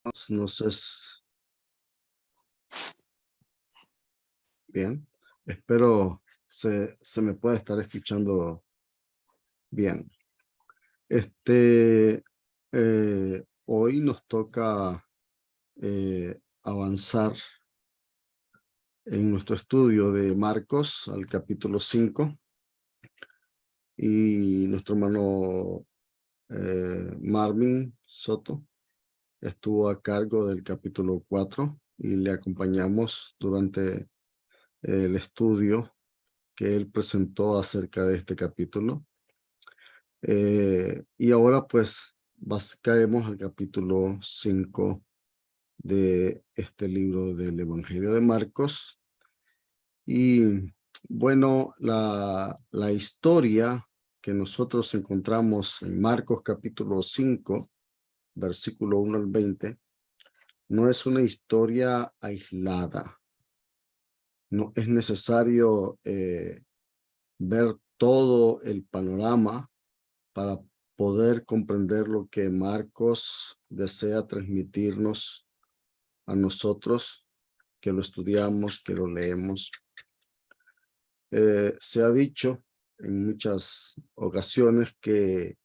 No sé bien. Espero se me pueda estar escuchando bien. Hoy nos toca avanzar en nuestro estudio de Marcos al capítulo 5 y nuestro hermano Marvin Soto estuvo a cargo del capítulo 4 y le acompañamos durante el estudio que él presentó acerca de este capítulo. Y ahora pues caemos al capítulo 5 de este libro del Evangelio de Marcos. Y bueno, la historia que nosotros encontramos en Marcos capítulo 5, versículo 1 al 20, no es una historia aislada. No es necesario ver todo el panorama para poder comprender lo que Marcos desea transmitirnos a nosotros, que lo estudiamos, que lo leemos. Se ha dicho en muchas ocasiones que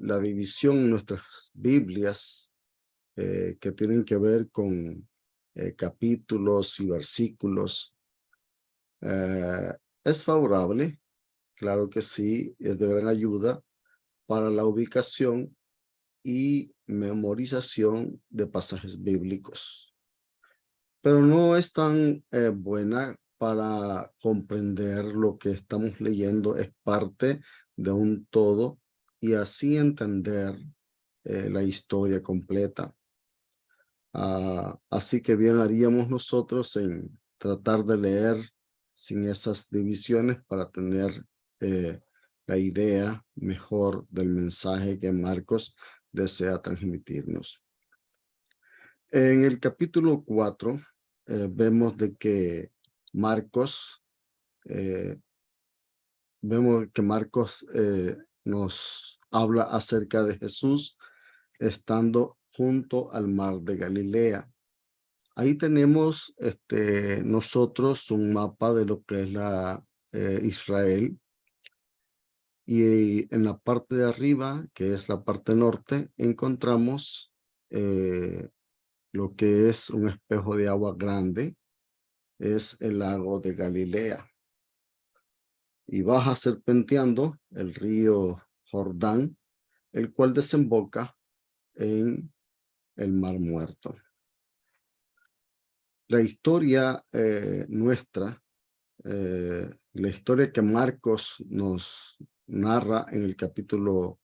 la división en nuestras Biblias que tienen que ver con capítulos y versículos es favorable, claro que sí, es de gran ayuda para la ubicación y memorización de pasajes bíblicos, pero no es tan buena para comprender lo que estamos leyendo. Es parte de un todo y así entender la historia completa. Así que bien haríamos nosotros en tratar de leer sin esas divisiones para tener la idea mejor del mensaje que Marcos desea transmitirnos. En el capítulo 4 vemos de que Marcos, eh, nos habla acerca de Jesús estando junto al mar de Galilea. Ahí tenemos nosotros un mapa de lo que es la Israel, y en la parte de arriba, que es la parte norte, encontramos lo que es un espejo de agua grande, es el lago de Galilea. Y baja serpenteando el río Jordán, el cual desemboca en el Mar Muerto. La historia nuestra, la historia que Marcos nos narra en el capítulo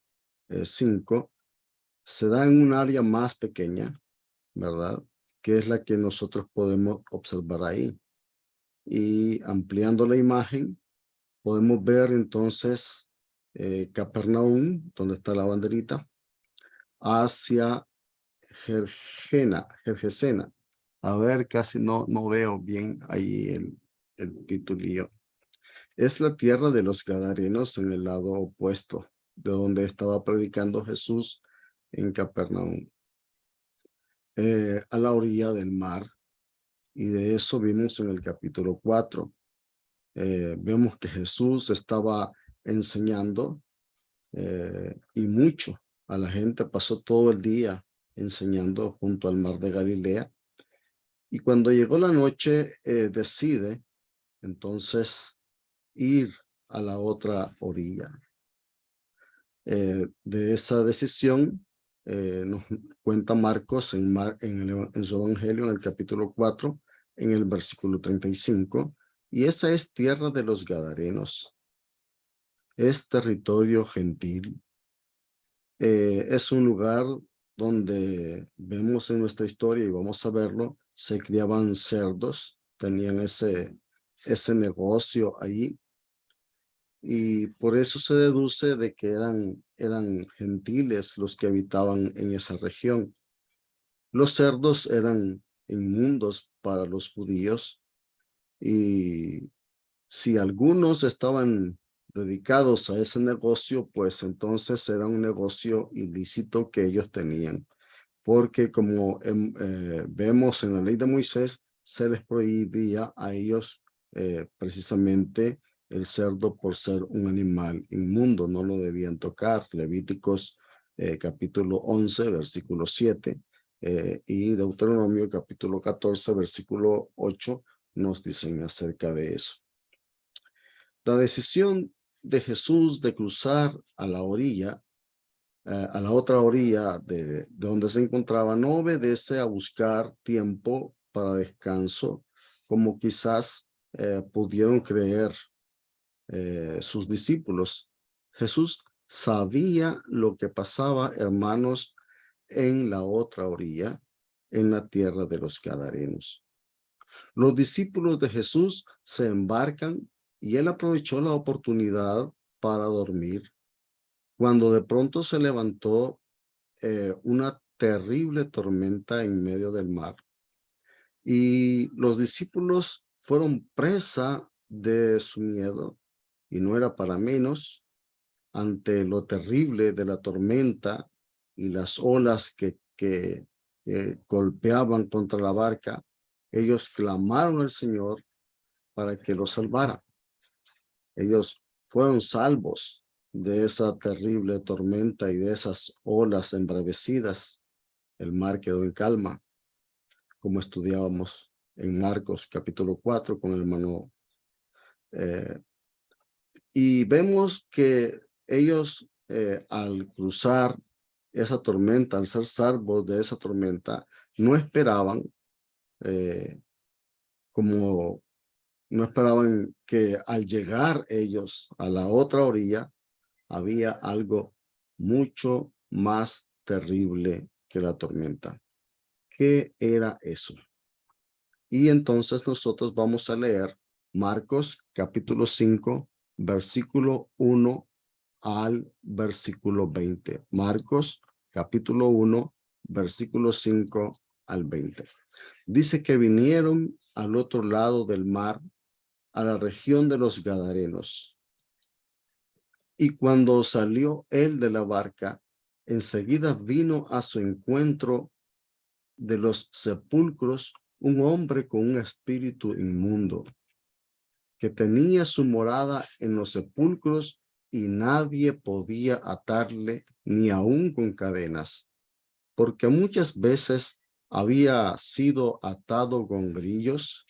5, se da en un área más pequeña, ¿verdad? Que es la que nosotros podemos observar ahí. Y ampliando la imagen, podemos ver entonces Capernaum, donde está la banderita, hacia Gergesena. A ver, casi no veo bien ahí el titulillo. Es la tierra de los Gadarenos en el lado opuesto, de donde estaba predicando Jesús en Capernaum, a la orilla del mar. Y de eso vimos en el capítulo 4. Vemos que Jesús estaba enseñando y mucho a la gente. Pasó todo el día enseñando junto al mar de Galilea. Y cuando llegó la noche, decide entonces ir a la otra orilla. De esa decisión nos cuenta Marcos en su evangelio, en el capítulo 4, en el versículo 35, y esa es tierra de los Gadarenos, es territorio gentil, es un lugar donde vemos en nuestra historia, y vamos a verlo, se criaban cerdos, tenían ese negocio allí, y por eso se deduce de que eran gentiles los que habitaban en esa región. Los cerdos eran inmundos para los judíos, y si algunos estaban dedicados a ese negocio, pues entonces era un negocio ilícito que ellos tenían. porque como vemos en la ley de Moisés, se les prohibía a ellos precisamente el cerdo por ser un animal inmundo, no lo debían tocar. Levíticos capítulo 11, versículo 7, y Deuteronomio capítulo 14, versículo 8, nos dicen acerca de eso. La decisión de Jesús de cruzar a la orilla, a la otra orilla de donde se encontraba, no obedece a buscar tiempo para descanso, como quizás pudieron creer sus discípulos. Jesús sabía lo que pasaba, hermanos, en la otra orilla, en la tierra de los Gadarenos. Los discípulos de Jesús se embarcan y él aprovechó la oportunidad para dormir, cuando de pronto se levantó una terrible tormenta en medio del mar. Y los discípulos fueron presa de su miedo, y no era para menos, ante lo terrible de la tormenta y las olas que golpeaban contra la barca. Ellos clamaron al Señor para que los salvara. Ellos fueron salvos de esa terrible tormenta y de esas olas embravecidas. El mar quedó en calma, como estudiábamos en Marcos capítulo 4 con el hermano. Y vemos que ellos al cruzar esa tormenta, al ser salvos de esa tormenta, no esperaban como no esperaban que al llegar ellos a la otra orilla había algo mucho más terrible que la tormenta. ¿Qué era eso? Y entonces nosotros vamos a leer Marcos capítulo 5, versículo 1 al versículo 20. Marcos capítulo 1, versículo 5 al 20. Dice que vinieron al otro lado del mar, a la región de los Gadarenos. Y cuando salió él de la barca, enseguida vino a su encuentro de los sepulcros un hombre con un espíritu inmundo, que tenía su morada en los sepulcros y nadie podía atarle ni aun con cadenas, porque muchas veces había sido atado con grillos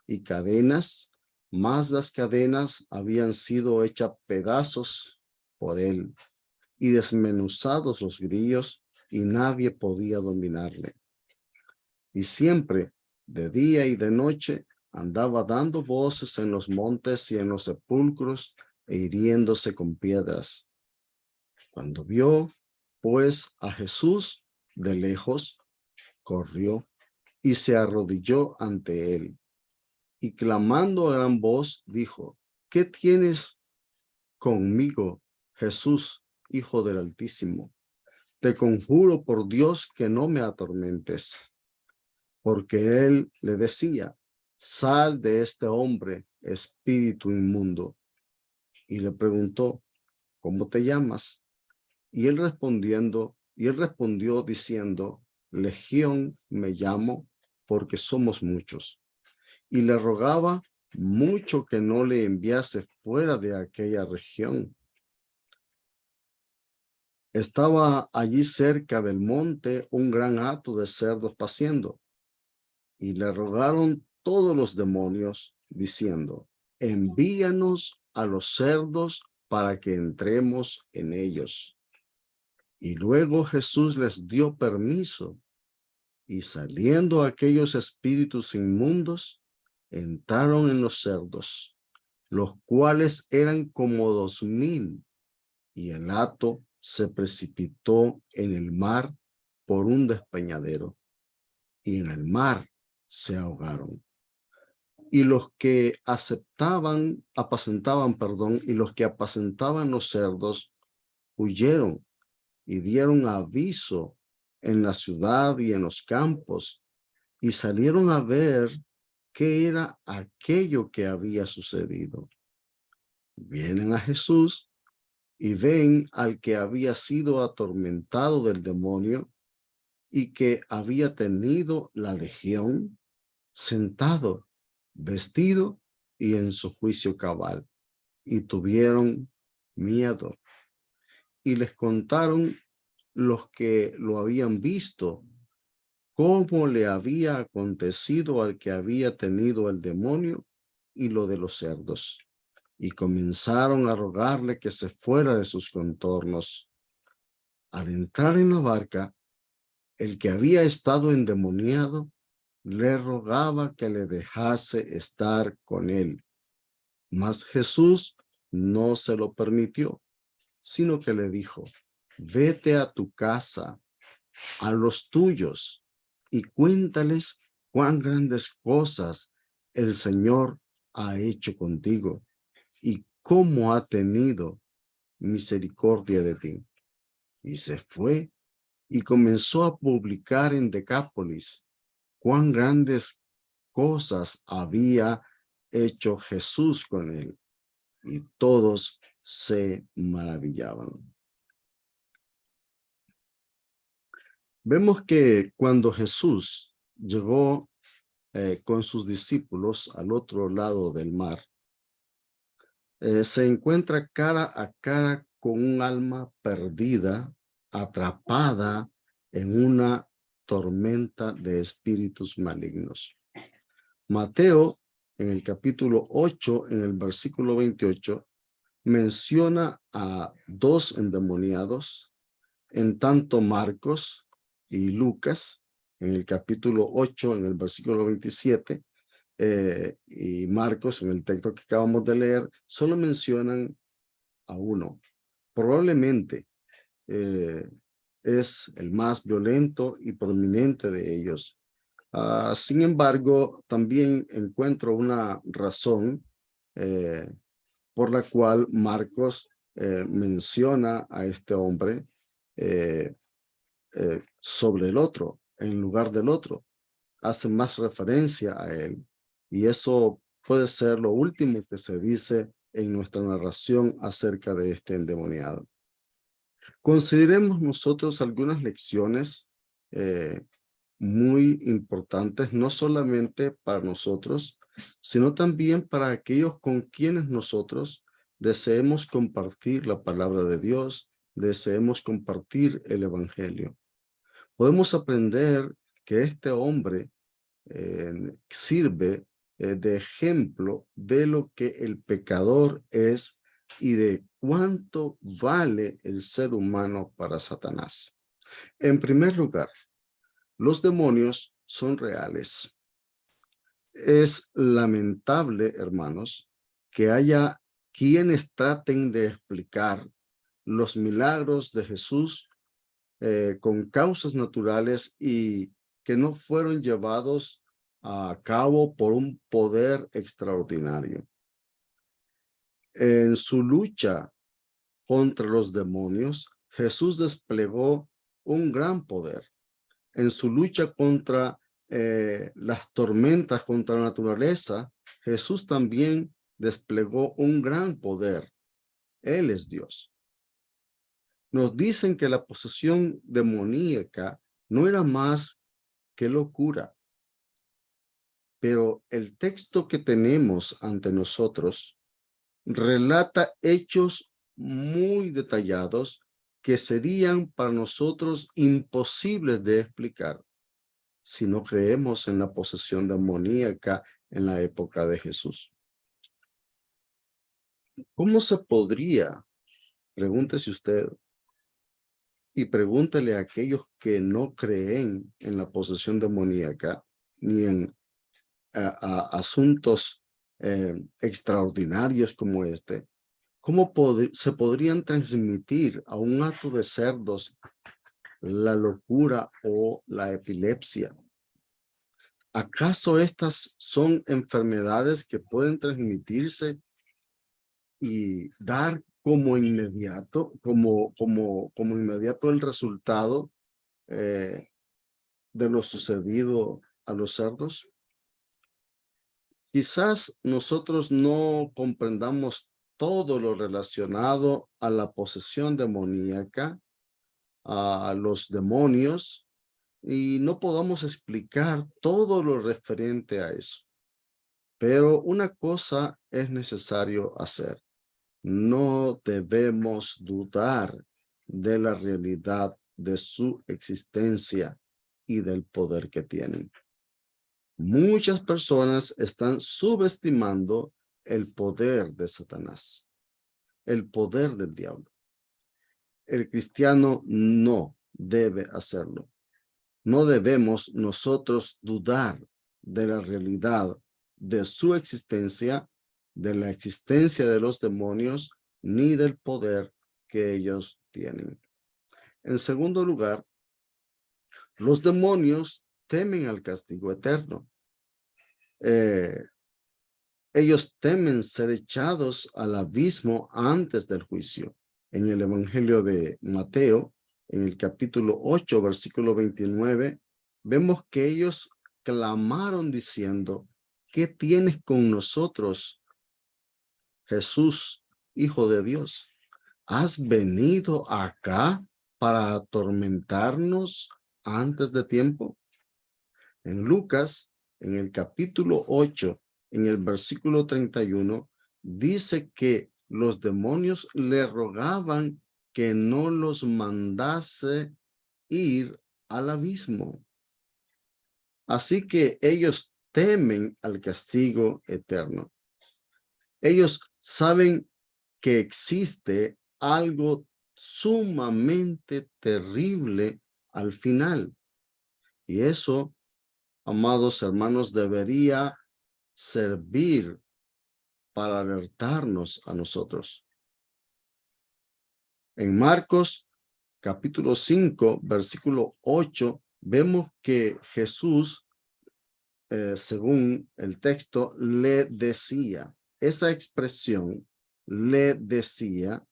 y cadenas, mas las cadenas habían sido hechas pedazos por él y desmenuzados los grillos y nadie podía dominarle. Y siempre, de día y de noche, andaba dando voces en los montes y en los sepulcros e hiriéndose con piedras. Cuando vio, pues, a Jesús de lejos, corrió y se arrodilló ante él. Y clamando a gran voz, dijo: ¿Qué tienes conmigo, Jesús, Hijo del Altísimo? Te conjuro por Dios que no me atormentes. Porque él le decía: sal de este hombre, espíritu inmundo. Y le preguntó: ¿cómo te llamas? Y él respondió diciendo: Legión me llamo, porque somos muchos. Y le rogaba mucho que no le enviase fuera de aquella región. Estaba allí cerca del monte un gran hato de cerdos paciendo, y le rogaron todos los demonios, diciendo: envíanos a los cerdos para que entremos en ellos. Y luego Jesús les dio permiso, y saliendo aquellos espíritus inmundos, entraron en los cerdos, los cuales eran como 2000, y el hato se precipitó en el mar por un despeñadero, y en el mar se ahogaron. Y los que apacentaban los cerdos huyeron y dieron aviso en la ciudad y en los campos, y salieron a ver qué era aquello que había sucedido. Vienen a Jesús y ven al que había sido atormentado del demonio, y que había tenido la legión, sentado, vestido y en su juicio cabal. Y tuvieron miedo. Y les contaron los que lo habían visto, cómo le había acontecido al que había tenido el demonio y lo de los cerdos. Y comenzaron a rogarle que se fuera de sus contornos. Al entrar en la barca, el que había estado endemoniado le rogaba que le dejase estar con él. Mas Jesús no se lo permitió, sino que le dijo: vete a tu casa, a los tuyos, y cuéntales cuán grandes cosas el Señor ha hecho contigo y cómo ha tenido misericordia de ti. Y se fue y comenzó a publicar en Decápolis cuán grandes cosas había hecho Jesús con él, y todos se maravillaban. Vemos que cuando Jesús llegó con sus discípulos al otro lado del mar, se encuentra cara a cara con un alma perdida, atrapada en una tormenta de espíritus malignos. Mateo, en el capítulo 8, en el versículo 28, menciona a dos endemoniados, en tanto Marcos y Lucas, en el capítulo 8, en el versículo 27, y Marcos, en el texto que acabamos de leer, solo mencionan a uno. Probablemente es el más violento y prominente de ellos. Sin embargo, también encuentro una razón por la cual Marcos menciona a este hombre sobre el otro, en lugar del otro. Hace más referencia a él. Y eso puede ser lo último que se dice en nuestra narración acerca de este endemoniado. Consideremos nosotros algunas lecciones muy importantes, no solamente para nosotros, sino también para aquellos con quienes nosotros deseemos compartir la palabra de Dios, deseemos compartir el evangelio. Podemos aprender que este hombre sirve de ejemplo de lo que el pecador es y de cuánto vale el ser humano para Satanás. En primer lugar, los demonios son reales. Es lamentable, hermanos, que haya quienes traten de explicar los milagros de Jesús con causas naturales y que no fueron llevados a cabo por un poder extraordinario. En su lucha contra los demonios, Jesús desplegó un gran poder. En su lucha contra las tormentas, contra la naturaleza, Jesús también desplegó un gran poder. Él es Dios. Nos dicen que la posesión demoníaca no era más que locura. Pero el texto que tenemos ante nosotros relata hechos muy detallados que serían para nosotros imposibles de explicar si no creemos en la posesión demoníaca en la época de Jesús. ¿Cómo se podría, pregúntese usted, y pregúntele a aquellos que no creen en la posesión demoníaca ni en asuntos extraordinarios como este, ¿cómo se podrían transmitir a un hato de cerdos la locura o la epilepsia? ¿Acaso estas son enfermedades que pueden transmitirse y dar como inmediato, como inmediato el resultado de lo sucedido a los cerdos? Quizás nosotros no comprendamos todo lo relacionado a la posesión demoníaca, a los demonios, y no podamos explicar todo lo referente a eso. Pero una cosa es necesario hacer. No debemos dudar de la realidad de su existencia y del poder que tienen. Muchas personas están subestimando el poder de Satanás, el poder del diablo. El cristiano no debe hacerlo. No debemos nosotros dudar de la realidad de su existencia, de la existencia de los demonios, ni del poder que ellos tienen. En segundo lugar, los demonios temen al castigo eterno. Ellos temen ser echados al abismo antes del juicio. En el Evangelio de Mateo, en el capítulo 8, versículo 29, vemos que ellos clamaron diciendo: ¿qué tienes con nosotros, Jesús, Hijo de Dios? ¿Has venido acá para atormentarnos antes de tiempo? En Lucas, en el capítulo 8, en el versículo 31, dice que los demonios le rogaban que no los mandase ir al abismo. Así que ellos temen al castigo eterno. Ellos saben que existe algo sumamente terrible al final. Y eso, amados hermanos, debería servir para alertarnos a nosotros. En Marcos capítulo 5, versículo 8, vemos que Jesús, según el texto, le decía, esa expresión, le decía,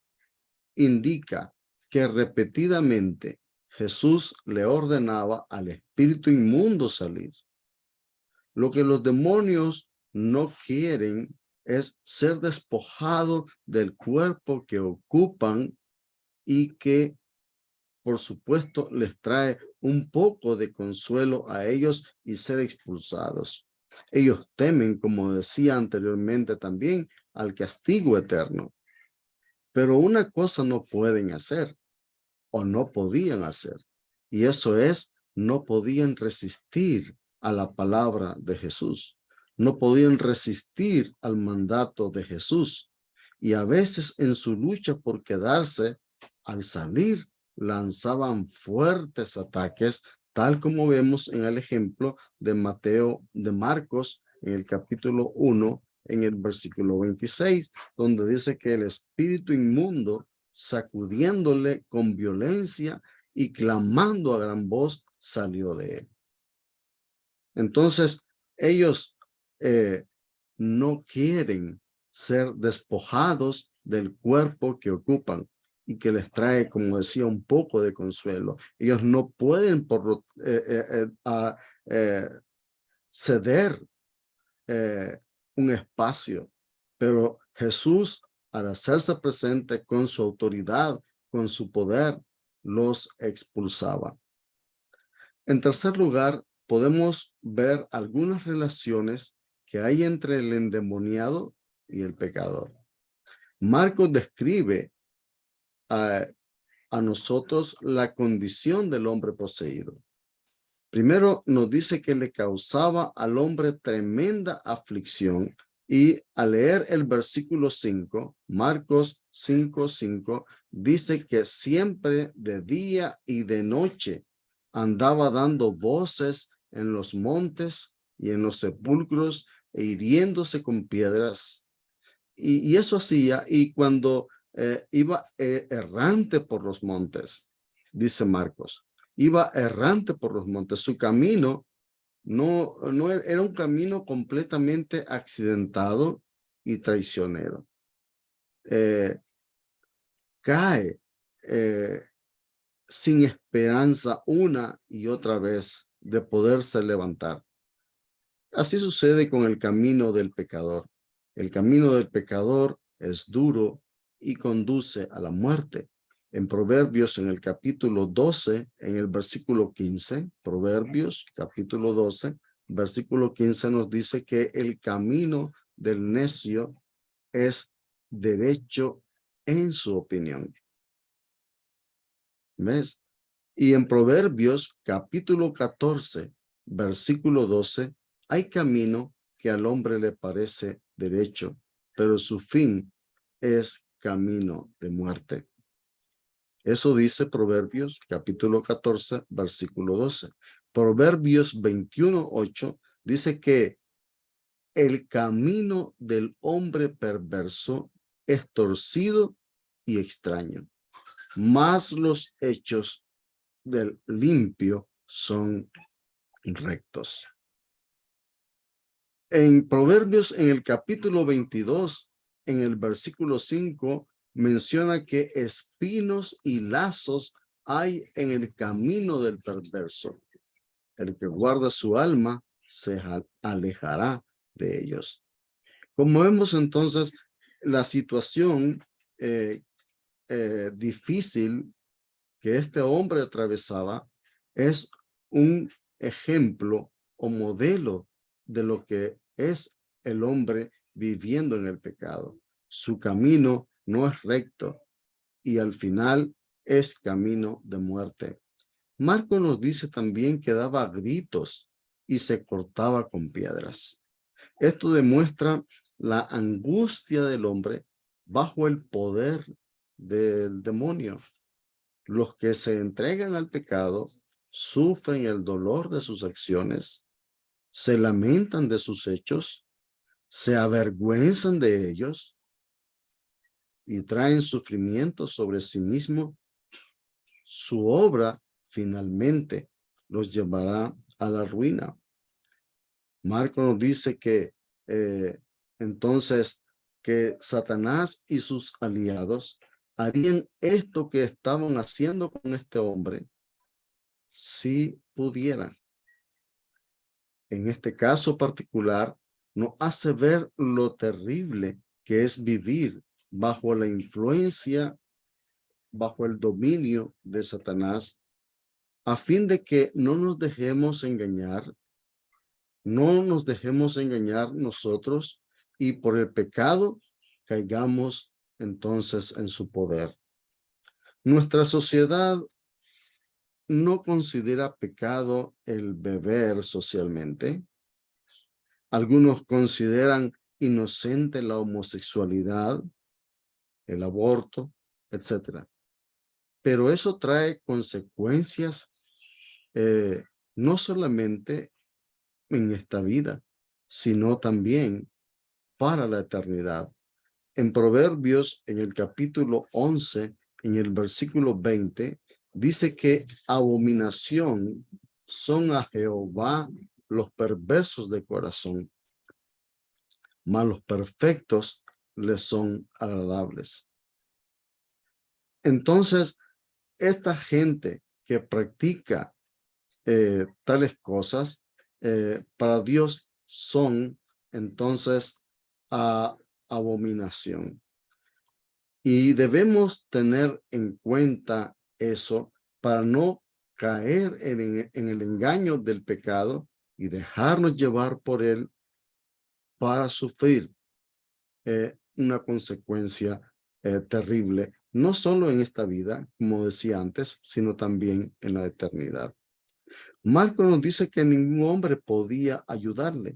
indica que repetidamente Jesús le ordenaba al espíritu inmundo salir. Lo que los demonios no quieren es ser despojado del cuerpo que ocupan y que, por supuesto, les trae un poco de consuelo a ellos y ser expulsados. Ellos temen, como decía anteriormente también, al castigo eterno. Pero una cosa no pueden hacer o no podían hacer, y eso es, no podían resistir a la palabra de Jesús. No podían resistir al mandato de Jesús. Y a veces en su lucha por quedarse, al salir, lanzaban fuertes ataques, tal como vemos en el ejemplo de Marcos, en el capítulo 1, en el versículo 26, donde dice que el espíritu inmundo, sacudiéndole con violencia y clamando a gran voz, salió de él. Entonces, ellos no quieren ser despojados del cuerpo que ocupan y que les trae, como decía, un poco de consuelo. Ellos no pueden ceder un espacio, pero Jesús, al hacerse presente con su autoridad, con su poder, los expulsaba. En tercer lugar, podemos ver algunas relaciones que hay entre el endemoniado y el pecador. Marcos describe a nosotros la condición del hombre poseído. Primero nos dice que le causaba al hombre tremenda aflicción, y al leer el versículo 5, Marcos 5:5, dice que siempre de día y de noche andaba dando voces en los montes y en los sepulcros e hiriéndose con piedras. Y eso hacía, y cuando iba errante por los montes, dice Marcos, iba errante por los montes. Su camino no era un camino completamente accidentado y traicionero. Cae sin esperanza una y otra vez de poderse levantar. Así sucede con el camino del pecador. El camino del pecador es duro y conduce a la muerte. En Proverbios, en el capítulo 12, en el versículo 15, Proverbios, capítulo 12, versículo 15 nos dice que el camino del necio es derecho en su opinión. ¿Ves? Y en Proverbios, capítulo 14, versículo 12, hay camino que al hombre le parece derecho, pero su fin es camino de muerte. Eso dice Proverbios, capítulo 14, versículo 12. Proverbios 21, 8 dice que el camino del hombre perverso es torcido y extraño, mas los hechos del limpio son rectos. En Proverbios, en el capítulo 22, en el versículo 5, menciona que espinos y lazos hay en el camino del perverso. El que guarda su alma se alejará de ellos. Como vemos entonces, la situación difícil que este hombre atravesaba es un ejemplo o modelo de lo que es el hombre viviendo en el pecado. Su camino no es recto y al final es camino de muerte. Marco nos dice también que daba gritos y se cortaba con piedras. Esto demuestra la angustia del hombre bajo el poder del demonio. Los que se entregan al pecado sufren el dolor de sus acciones, se lamentan de sus hechos, se avergüenzan de ellos y traen sufrimiento sobre sí mismo. Su obra finalmente los llevará a la ruina. Marco nos dice que entonces que Satanás y sus aliados harían esto que estaban haciendo con este hombre si pudieran. En este caso particular, nos hace ver lo terrible que es vivir bajo la influencia, bajo el dominio de Satanás, a fin de que no nos dejemos engañar, nosotros y por el pecado caigamos entonces en su poder. Nuestra sociedad no considera pecado el beber socialmente. Algunos consideran inocente la homosexualidad, el aborto, etc. Pero eso trae consecuencias no solamente en esta vida, sino también para la eternidad. En Proverbios, en el capítulo 11, en el versículo 20, dice que abominación son a Jehová los perversos de corazón, mas los perfectos les son agradables. Entonces, esta gente que practica tales cosas, para Dios son entonces abominación. Y debemos tener en cuenta eso para no caer en el engaño del pecado y dejarnos llevar por él para sufrir una consecuencia terrible, no solo en esta vida, como decía antes, sino también en la eternidad. Marcos nos dice que ningún hombre podía ayudarle.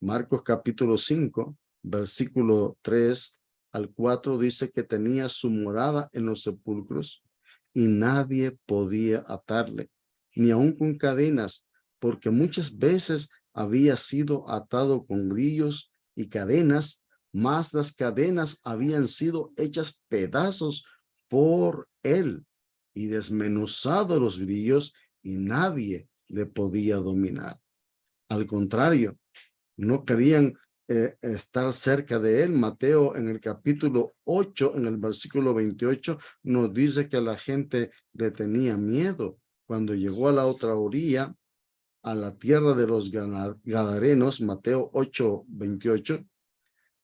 Marcos capítulo 5, versículo 3 al 4 dice que tenía su morada en los sepulcros y nadie podía atarle, ni aun con cadenas, porque muchas veces había sido atado con grillos y cadenas, mas las cadenas habían sido hechas pedazos por él y desmenuzado los grillos y nadie le podía dominar. Al contrario, no querían estar cerca de él. Mateo en el capítulo 8, en el versículo 28, nos dice que la gente le tenía miedo. Cuando llegó a la otra orilla, a la tierra de los Gadarenos, Mateo 8, 28,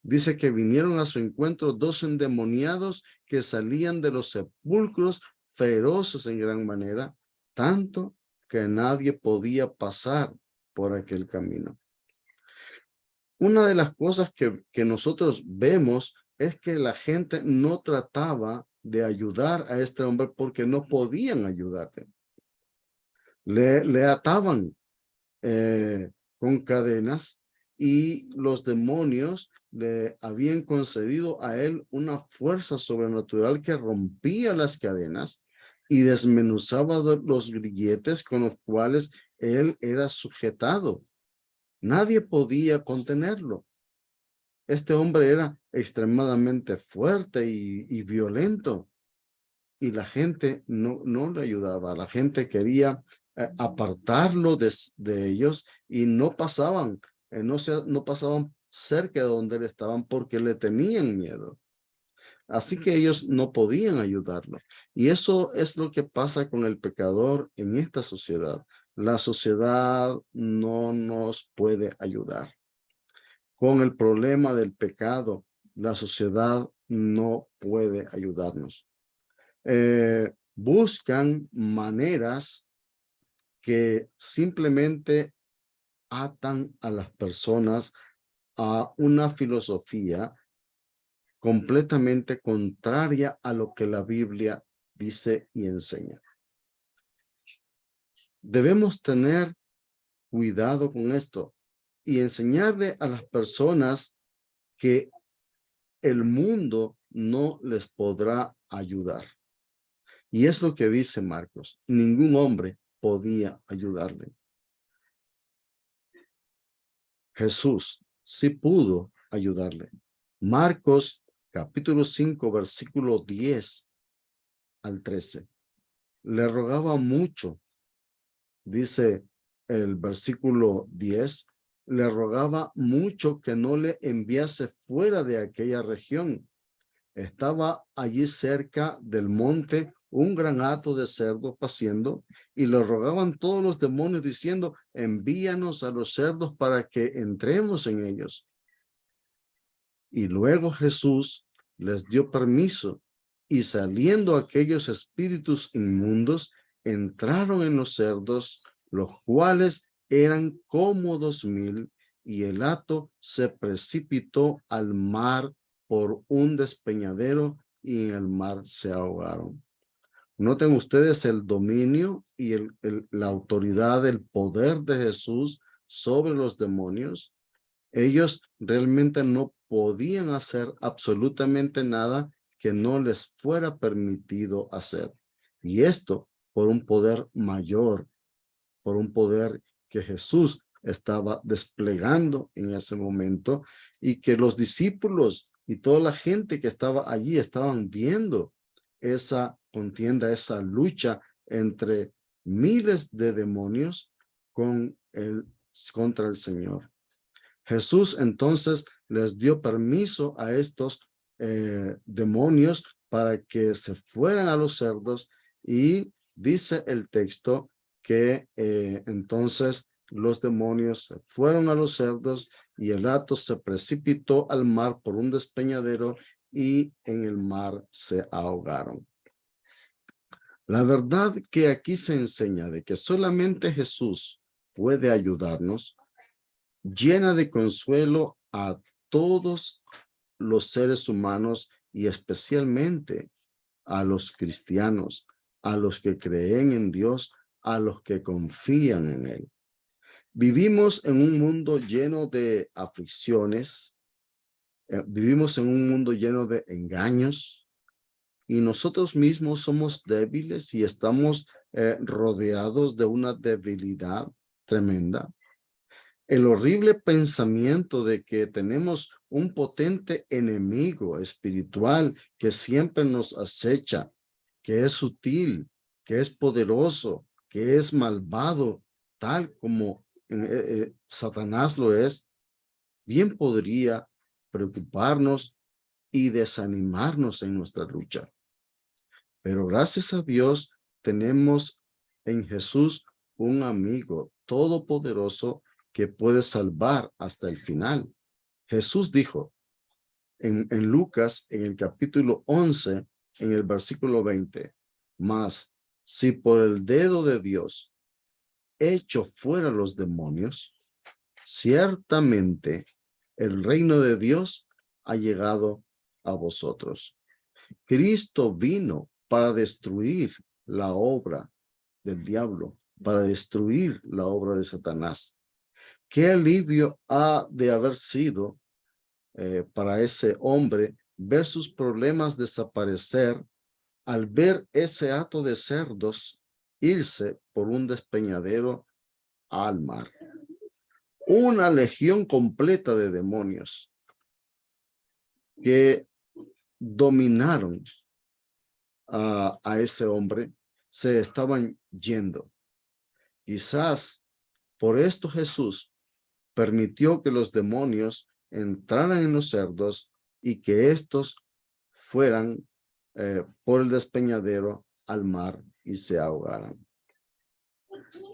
Dice que vinieron a su encuentro 2 endemoniados que salían de los sepulcros feroces en gran manera, tanto que nadie podía pasar por aquel camino. Una de las cosas que nosotros vemos es que la gente no trataba de ayudar a este hombre porque no podían ayudarle. Le ataban con cadenas y los demonios le habían concedido a él una fuerza sobrenatural que rompía las cadenas y desmenuzaba los grilletes con los cuales él era sujetado. Nadie podía contenerlo. Este hombre era extremadamente fuerte y violento y la gente no le ayudaba. La gente quería apartarlo de ellos y no pasaban, no pasaban cerca de donde él estaban porque le tenían miedo. Así que ellos no podían ayudarlo. Y eso es lo que pasa con el pecador en esta sociedad. La sociedad no nos puede ayudar. Con el problema del pecado, la sociedad no puede ayudarnos. Buscan maneras que simplemente atan a las personas a una filosofía completamente contraria a lo que la Biblia dice y enseña. Debemos tener cuidado con esto y enseñarle a las personas que el mundo no les podrá ayudar. Y es lo que dice Marcos. Ningún hombre podía ayudarle. Jesús sí pudo ayudarle. Marcos capítulo 5, versículo 10 al 13. Le rogaba mucho, dice el versículo 10, le rogaba mucho que no le enviase fuera de aquella región. Estaba allí cerca del monte un gran hato de cerdos paciendo y le rogaban todos los demonios diciendo, envíanos a los cerdos para que entremos en ellos. Y luego Jesús les dio permiso y saliendo aquellos espíritus inmundos entraron en los cerdos, los cuales eran como 2,000 y el hato se precipitó al mar por un despeñadero y en el mar se ahogaron. Noten ustedes el dominio y la autoridad, el poder de Jesús sobre los demonios. Ellos realmente no podían hacer absolutamente nada que no les fuera permitido hacer. Y esto por un poder mayor, por un poder que Jesús estaba desplegando en ese momento y que los discípulos y toda la gente que estaba allí estaban viendo esa contienda, esa lucha entre miles de demonios contra el Señor. Jesús entonces les dio permiso a estos demonios para que se fueran a los cerdos y dice el texto que entonces los demonios se fueron a los cerdos y el hato se precipitó al mar por un despeñadero y en el mar se ahogaron. La verdad que aquí se enseña de que solamente Jesús puede ayudarnos, llena de consuelo a todos los seres humanos y especialmente a los cristianos, a los que creen en Dios, a los que confían en Él. Vivimos en un mundo lleno de aflicciones, vivimos en un mundo lleno de engaños y nosotros mismos somos débiles y estamos rodeados de una debilidad tremenda. El horrible pensamiento de que tenemos un potente enemigo espiritual que siempre nos acecha, que es sutil, que es poderoso, que es malvado, tal como Satanás lo es, bien podría preocuparnos y desanimarnos en nuestra lucha. Pero gracias a Dios tenemos en Jesús un amigo todopoderoso que puede salvar hasta el final. Jesús dijo, en Lucas, en el capítulo 11, en el versículo 20. Mas, si por el dedo de Dios echo fuera los demonios, ciertamente el reino de Dios ha llegado a vosotros. Cristo vino para destruir la obra del diablo, para destruir la obra de Satanás. Qué alivio ha de haber sido para ese hombre ver sus problemas desaparecer al ver ese hato de cerdos irse por un despeñadero al mar. Una legión completa de demonios que dominaron a ese hombre se estaban yendo. Quizás por esto Jesús permitió que los demonios entraran en los cerdos y que estos fueran por el despeñadero al mar y se ahogaran.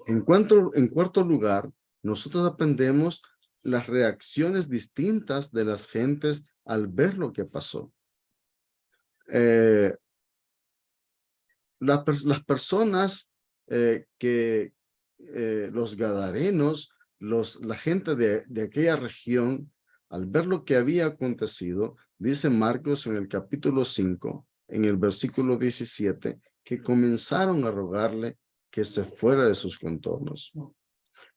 En cuarto lugar, nosotros aprendemos las reacciones distintas de las gentes al ver lo que pasó. Las personas los gadarenos, la gente de aquella región, al ver lo que había acontecido, dice Marcos en el capítulo 5, en el versículo 17, que comenzaron a rogarle que se fuera de sus contornos.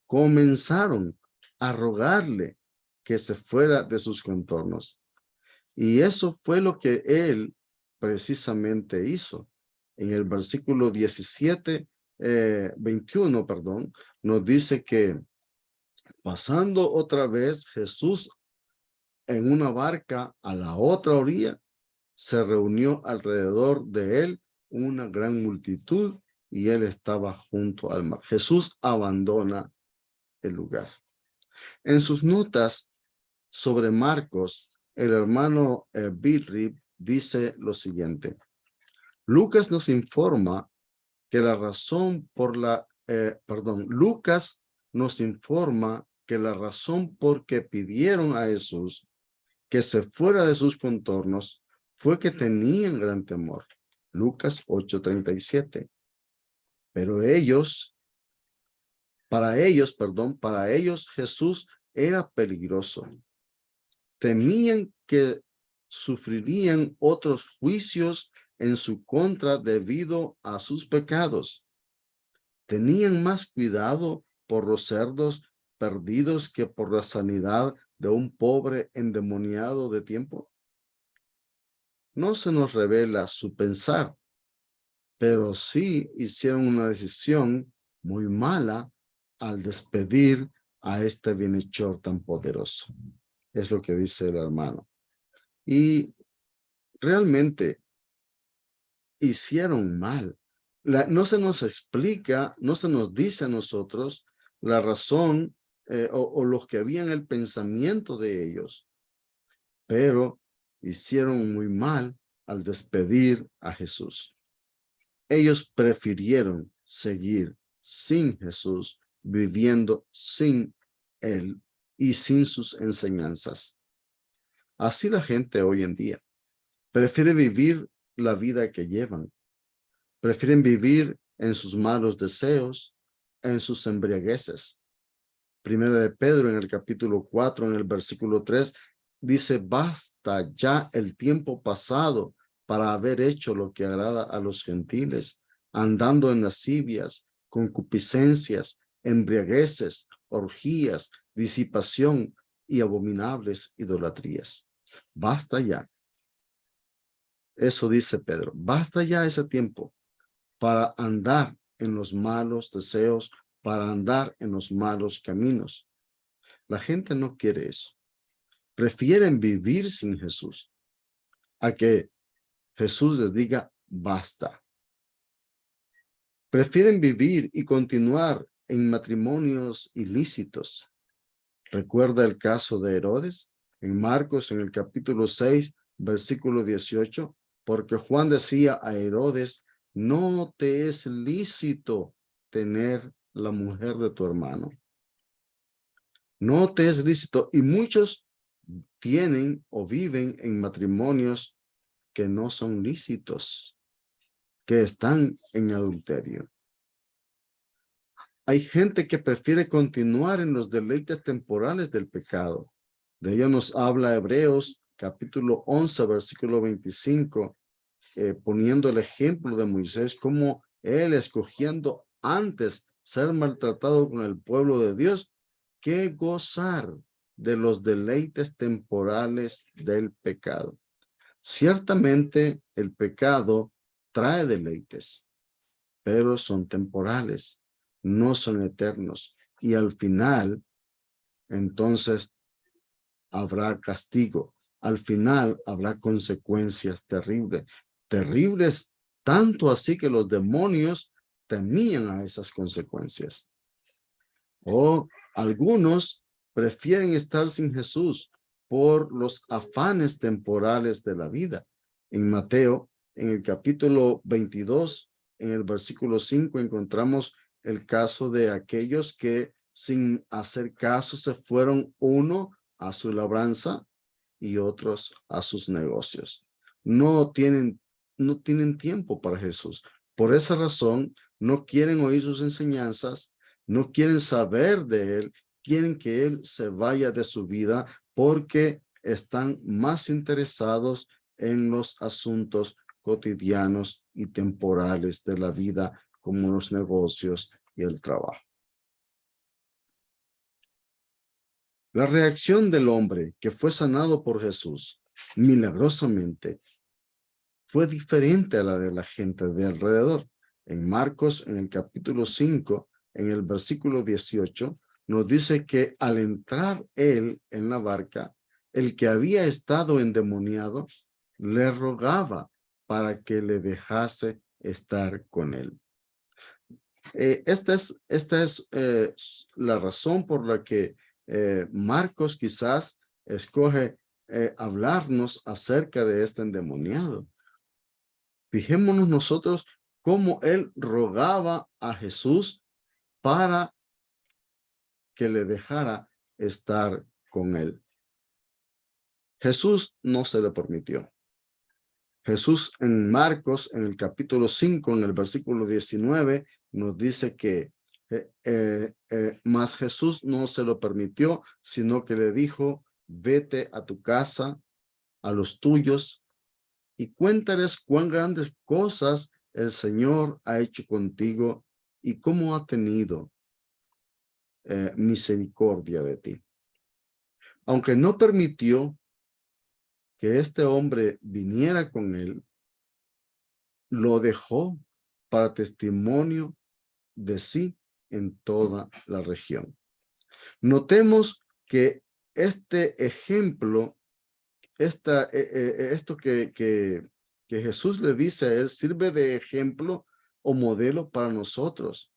Comenzaron a rogarle que se fuera de sus contornos. Y eso fue lo que él precisamente hizo. En el versículo 21, perdón, nos dice que pasando otra vez Jesús en una barca a la otra orilla, se reunió alrededor de él una gran multitud y él estaba junto al mar. Jesús abandona el lugar. En sus notas sobre Marcos, el hermano Billy dice lo siguiente. Lucas nos informa que la razón por Lucas nos informa que la razón por que pidieron a Jesús que se fuera de sus contornos fue que tenían gran temor. Lucas 8:37. Pero para ellos Jesús era peligroso. Temían que sufrirían otros juicios en su contra debido a sus pecados. Tenían más cuidado por los cerdos perdidos que por la sanidad de un pobre endemoniado de tiempo. No se nos revela su pensar, pero sí hicieron una decisión muy mala al despedir a este bienhechor tan poderoso. Es lo que dice el hermano. Y realmente hicieron mal. No se nos explica, no se nos dice a nosotros la razón o los que habían el pensamiento de ellos, pero hicieron muy mal al despedir a Jesús. Ellos prefirieron seguir sin Jesús, viviendo sin Él y sin sus enseñanzas. Así la gente hoy en día prefiere vivir la vida que llevan. Prefieren vivir en sus malos deseos, en sus embriagueces. Primera de Pedro en el capítulo 4, en el versículo 3, dice, basta ya el tiempo pasado para haber hecho lo que agrada a los gentiles, andando en lascivias, concupiscencias, embriagueces, orgías, disipación y abominables idolatrías. Basta ya. Eso dice Pedro. Basta ya ese tiempo para andar en los malos deseos, para andar en los malos caminos. La gente no quiere eso. Prefieren vivir sin Jesús a que Jesús les diga basta. Prefieren vivir y continuar en matrimonios ilícitos. ¿Recuerda el caso de Herodes? En Marcos, en el capítulo 6, versículo 18, porque Juan decía a Herodes, no te es lícito tener la mujer de tu hermano. No te es lícito. Y muchos tienen o viven en matrimonios que no son lícitos, que están en adulterio. Hay gente que prefiere continuar en los deleites temporales del pecado. De ello nos habla Hebreos capítulo 11, versículo 25, poniendo el ejemplo de Moisés, como él escogiendo antes ser maltratado con el pueblo de Dios que gozar de los deleites temporales del pecado. Ciertamente el pecado trae deleites, pero son temporales, no son eternos. Y al final, entonces, habrá castigo. Al final habrá consecuencias terribles. Terribles, tanto así que los demonios temían a esas consecuencias. O algunos prefieren estar sin Jesús por los afanes temporales de la vida. En Mateo, en el capítulo 22, en el versículo 5, encontramos el caso de aquellos que sin hacer caso se fueron, uno a su labranza y otros a sus negocios. No tienen tiempo para Jesús. Por esa razón, no quieren oír sus enseñanzas, no quieren saber de él, quieren que él se vaya de su vida porque están más interesados en los asuntos cotidianos y temporales de la vida, como los negocios y el trabajo. La reacción del hombre que fue sanado por Jesús milagrosamente fue diferente a la de la gente de alrededor. En Marcos, en el capítulo 5, en el versículo 18, nos dice que al entrar él en la barca, el que había estado endemoniado le rogaba para que le dejase estar con él. Esta es la razón por la que Marcos quizás escoge hablarnos acerca de este endemoniado. Fijémonos nosotros cómo él rogaba a Jesús para que le dejara estar con él. Jesús no se lo permitió. Jesús en Marcos, en el capítulo 5, en el versículo 19, nos dice que mas Jesús no se lo permitió, sino que le dijo, vete a tu casa, a los tuyos, y cuéntales cuán grandes cosas el Señor ha hecho contigo y cómo ha tenido misericordia de ti. Aunque no permitió que este hombre viniera con él, lo dejó para testimonio de sí en toda la región. Notemos que este ejemplo, esto que Jesús le dice a él, sirve de ejemplo o modelo para nosotros.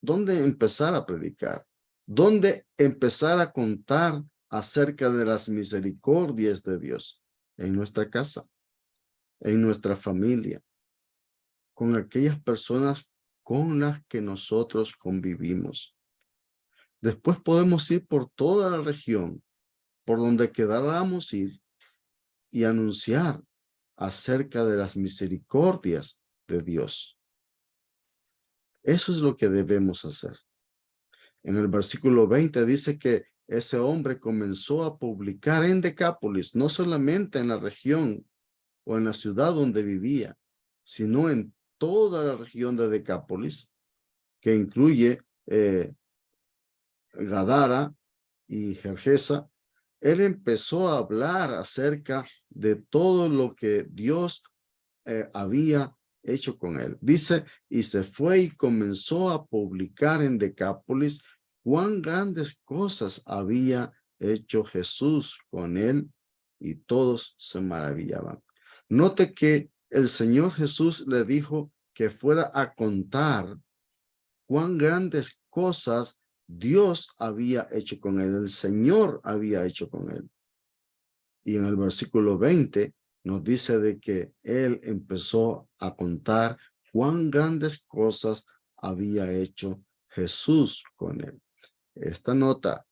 ¿Dónde empezar a predicar? ¿Dónde empezar a contar acerca de las misericordias de Dios? En nuestra casa, en nuestra familia, con aquellas personas con las que nosotros convivimos. Después podemos ir por toda la región, por donde queramos ir, y anunciar acerca de las misericordias de Dios. Eso es lo que debemos hacer. En el versículo 20 dice que ese hombre comenzó a publicar en Decápolis, no solamente en la región o en la ciudad donde vivía, sino en toda la región de Decápolis, que incluye Gadara y Gergesa. Él empezó a hablar acerca de todo lo que Dios había hecho con él. Dice, y se fue y comenzó a publicar en Decápolis cuán grandes cosas había hecho Jesús con él, y todos se maravillaban. Note que el Señor Jesús le dijo que fuera a contar cuán grandes cosas Dios había hecho con él, el Señor había hecho con él. Y en el versículo 20 nos dice de que él empezó a contar cuán grandes cosas había hecho Jesús con él. Esta nota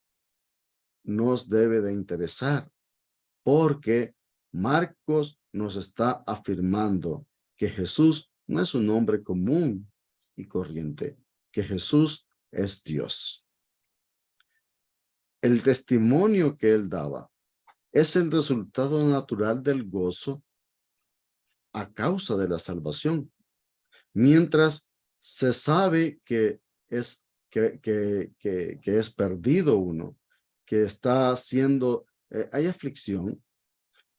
nos debe de interesar, porque Marcos nos está afirmando que Jesús no es un hombre común y corriente, que Jesús es Dios. El testimonio que él daba es el resultado natural del gozo a causa de la salvación. Mientras se sabe que es perdido uno, que está siendo, hay aflicción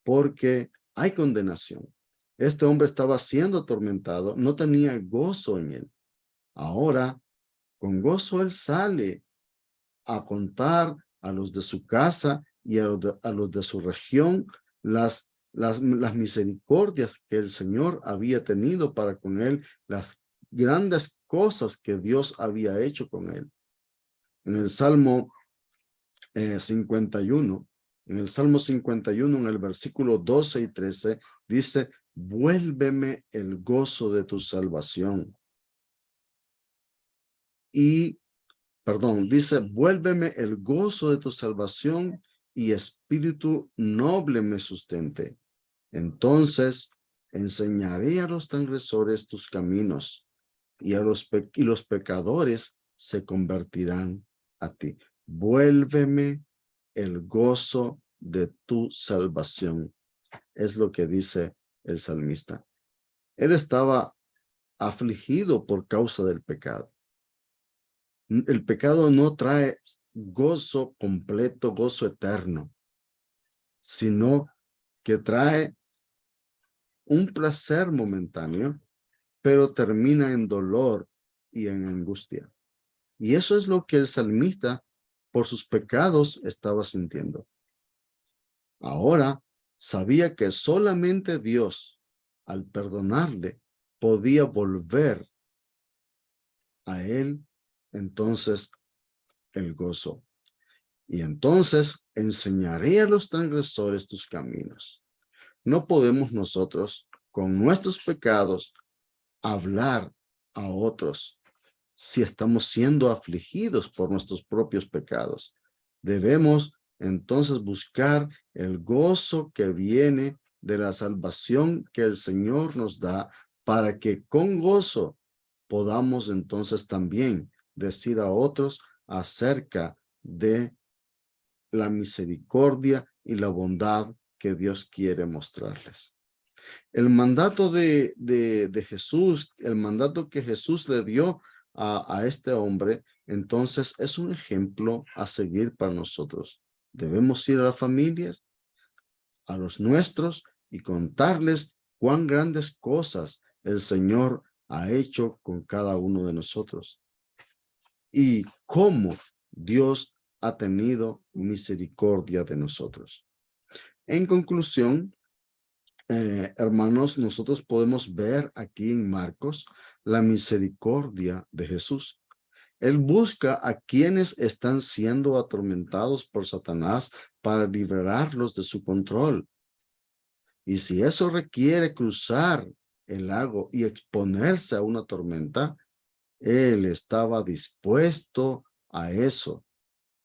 porque hay condenación. Este hombre estaba siendo atormentado, no tenía gozo en él. Ahora, con gozo él sale a contar a los de su casa y a los de su región las misericordias que el Señor había tenido para con él, las grandes cosas que Dios había hecho con él. En el Salmo 51, en el versículo 12 y 13, dice: vuélveme el gozo de tu salvación. Dice: vuélveme el gozo de tu salvación y espíritu noble me sustente. Entonces enseñaré a los transgresores tus caminos y los pecadores se convertirán a ti. Vuélveme el gozo de tu salvación. Es lo que dice el salmista. Él estaba afligido por causa del pecado. El pecado no trae gozo completo, gozo eterno, sino que trae un placer momentáneo, pero termina en dolor y en angustia. Y eso es lo que el salmista, por sus pecados, estaba sintiendo. Ahora sabía que solamente Dios, al perdonarle, podía volver a él entonces el gozo. Y entonces enseñaré a los transgresores tus caminos. No podemos nosotros, con nuestros pecados, hablar a otros si estamos siendo afligidos por nuestros propios pecados. Debemos entonces buscar el gozo que viene de la salvación que el Señor nos da, para que con gozo podamos entonces también decir a otros acerca de la misericordia y la bondad que Dios quiere mostrarles. El mandato de Jesús, el mandato que Jesús le dio a este hombre, entonces es un ejemplo a seguir para nosotros. Debemos ir a las familias, a los nuestros, y contarles cuán grandes cosas el Señor ha hecho con cada uno de nosotros y cómo Dios ha tenido misericordia de nosotros. En conclusión, hermanos, nosotros podemos ver aquí en Marcos la misericordia de Jesús. Él busca a quienes están siendo atormentados por Satanás para liberarlos de su control. Y si eso requiere cruzar el lago y exponerse a una tormenta, él estaba dispuesto a eso,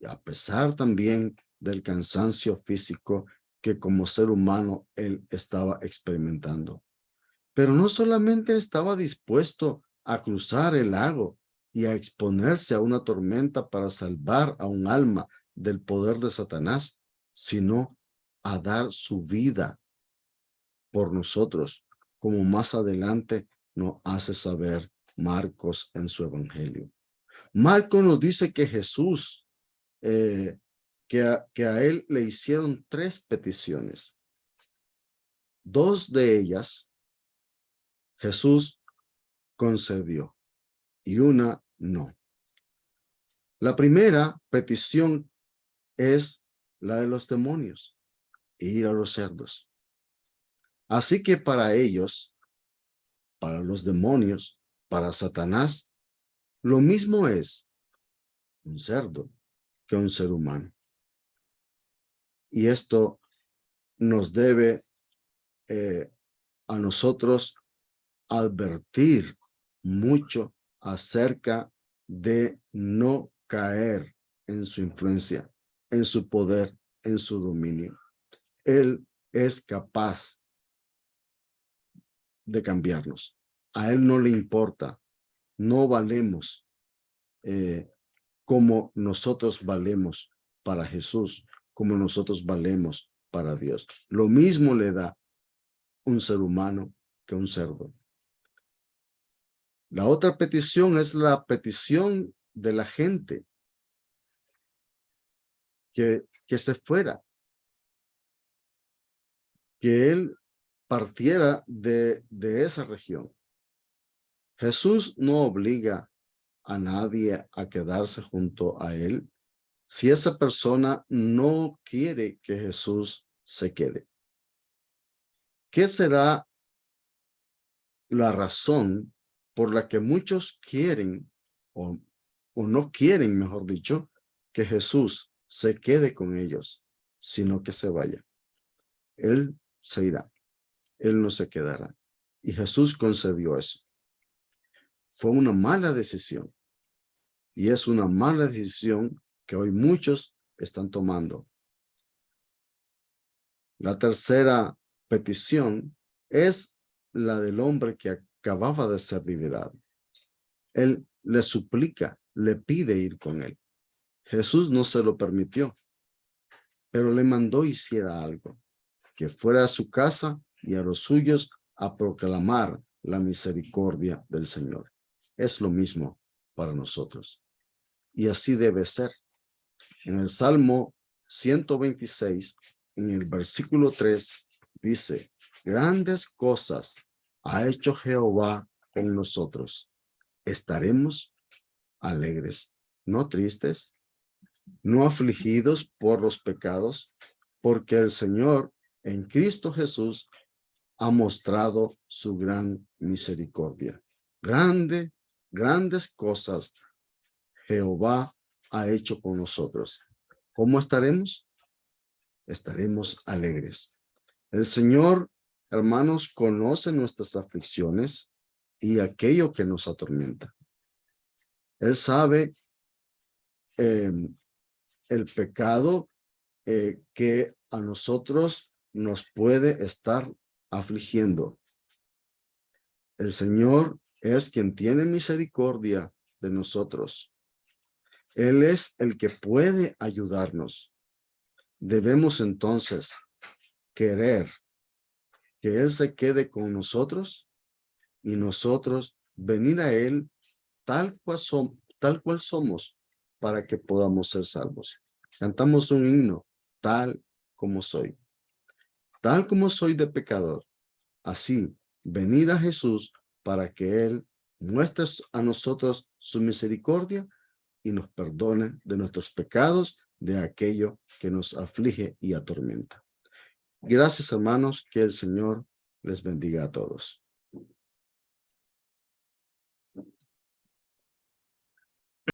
a pesar también del cansancio físico que como ser humano él estaba experimentando. Pero no solamente estaba dispuesto a cruzar el lago y a exponerse a una tormenta para salvar a un alma del poder de Satanás, sino a dar su vida por nosotros, como más adelante nos hace saber Marcos en su evangelio. Marcos nos dice que Jesús, que a él le hicieron 3 peticiones. 2 de ellas Jesús concedió y una no. La primera petición es la de los demonios, ir a los cerdos. Así que para ellos, para los demonios, para Satanás, lo mismo es un cerdo que un ser humano. Y esto nos debe a nosotros advertir mucho acerca de no caer en su influencia, en su poder, en su dominio. Él es capaz de cambiarnos. A Él no le importa. No valemos como nosotros valemos para Jesús, como nosotros valemos para Dios. Lo mismo le da un ser humano que un cerdo. La otra petición es la petición de la gente que se fuera, que Él partiera de esa región. Jesús no obliga a nadie a quedarse junto a Él si esa persona no quiere que Jesús se quede. ¿Qué será la razón por la que muchos quieren o no quieren, mejor dicho, que Jesús se quede con ellos, sino que se vaya? Él se irá, Él no se quedará. Y Jesús concedió eso. Fue una mala decisión. Y es una mala decisión que hoy muchos están tomando. La tercera petición es la del hombre que acababa de ser liberado. Él le suplica, le pide ir con él. Jesús no se lo permitió, pero le mandó hiciera algo, que fuera a su casa y a los suyos a proclamar la misericordia del Señor. Es lo mismo para nosotros. Y así debe ser. En el Salmo 126, en el versículo 3, dice: grandes cosas ha hecho Jehová con nosotros. Estaremos alegres, no tristes, no afligidos por los pecados, porque el Señor en Cristo Jesús ha mostrado su gran misericordia. Grandes cosas Jehová ha hecho con nosotros. ¿Cómo estaremos? Estaremos alegres. El Señor, hermanos, conoce nuestras aflicciones y aquello que nos atormenta. Él sabe el pecado que a nosotros nos puede estar afligiendo. El Señor es quien tiene misericordia de nosotros. Él es el que puede ayudarnos. Debemos entonces querer que Él se quede con nosotros y nosotros venir a Él tal cual somos para que podamos ser salvos. Cantamos un himno: tal como soy. Tal como soy de pecador, así venir a Jesús para que Él muestre a nosotros su misericordia y nos perdone de nuestros pecados, de aquello que nos aflige y atormenta. Gracias, hermanos, que el Señor les bendiga a todos.